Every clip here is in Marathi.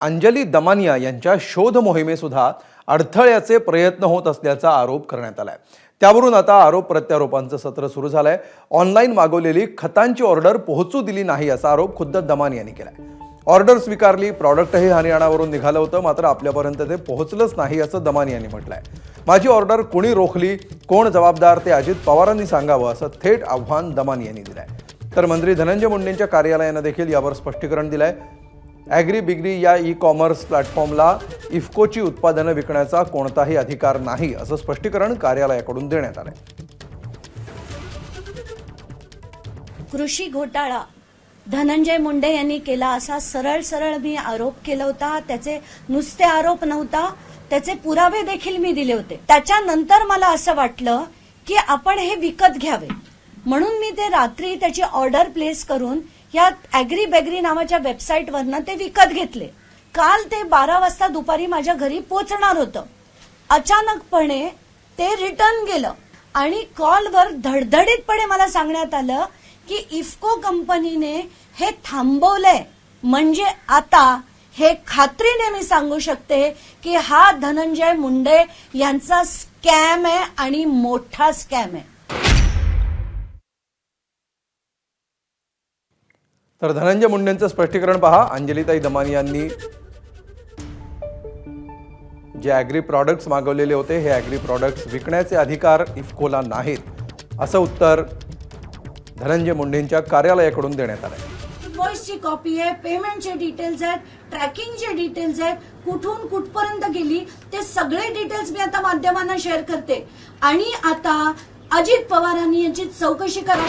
अंजली दमानिया यांच्या शोध मोहिमेसुद्धा अडथळ्याचे प्रयत्न होत असल्याचा आरोप करण्यात आलाय। त्यावरून आता आरोप प्रत्यारोपांचं सत्र सुरू झालंय। ऑनलाईन मागवलेली खतांची ऑर्डर पोहोचू दिली नाही असा आरोप खुद्द दमानिया यांनी केलाय। ऑर्डर स्वीकारली, प्रॉडक्टही हरियाणावरून निघालं होतं, मात्र आपल्यापर्यंत ते पोहोचलंच नाही असं दमानिया यांनी म्हटलंय। माझी ऑर्डर कोणी रोखली, कोण जबाबदार ते अजित पवारांनी सांगावं असं थेट आव्हान दमानिया यांनी दिलंय। तर मंत्री धनंजय मुंडेंच्या कार्यालयानं देखील यावर स्पष्टीकरण दिलंय। ॲग्री बिग्री या ई-कॉमर्स प्लॅटफॉर्मला इफ्कोची उत्पादनं विकण्याचा कोणताही अधिकार नाही असं स्पष्टीकरण कार्यालयाकडून देण्यात आलंय। कृषी घोटाळा धनंजय मुंडे यांनी केला असा सरळ मी आरोप केला होता। त्याचे नुसते आरोप नव्हता, त्याचे पुरावे देखील मी दिले होते। त्याच्यानंतर मला असं वाटलं की आपण हे विकत घ्यावे, म्हणून मी ते रात्री त्याची ऑर्डर प्लेस करून या ॲग्री बेगरी नावाच्या वेबसाईटवरनं ते विकत घेतले। काल ते 12 वाजता दुपारी माझ्या घरी पोहोचणार होतं। अचानकपणे ते रिटर्न गेलं आणि कॉलवर धडधडीतपणे मला सांगण्यात आलं की इफ्को कंपनीने हे थांबवलंय। म्हणजे आता हे खात्रीने मी सांगू शकते की हा धनंजय मुंडे यांचा स्कॅम आहे आणि मोठा स्कॅम आहे। तर धनंजय मुंडेंचं स्पष्टीकरण पहा। अंजलीताई दमानिया यांनी जे ॲग्री प्रॉडक्ट्स मागवलेले होते, हे ॲग्री प्रॉडक्ट्स विकण्याचे अधिकार इफ्कोला नाहीत असं उत्तर धनंजय मुंडेंच्या कार्यालयाकडून देण्यात आलंय। इनवॉइसची कॉपी आहे, पेमेंटचे डिटेल्स आहेत, ट्रॅकिंगचे डिटेल्स आहेत, कुठून कुठपर्यंत गेली ते सगळे डिटेल्स मी आता माध्यमांना शेअर करते। आणि आता अजित पवारांनी यांची चौकशी करा।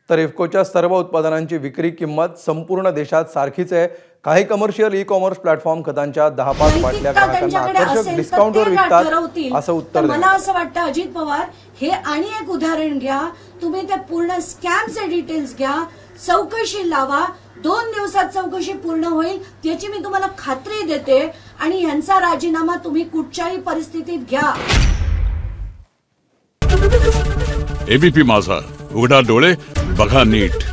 तर इफ्कोच्या सर्व उत्पादनांची विक्री किंमत संपूर्ण देशात सारखीच आहे। काही कमर्शियल ई-कॉमर्स प्लॅटफॉर्म खतांच्या 10-5 बाटल्या ग्राहकांना आकर्षक डिस्काउंटवर विकतात असं उत्तर मला असं वाटतं अजित पवार हे आणि एक उदाहरण घ्या, तुम्ही त्या पूर्ण स्कॅमचे डिटेल्स घ्या, चौकशी लावा। 2 दिवसात चौकशी पूर्ण होईल याची मी तुम्हाला खात्री देते आणि यांचा राजीनामा तुम्ही कुठच्याही परिस्थितीत घ्या। एबीपी माझा, उघडा डोळे बघा नीट।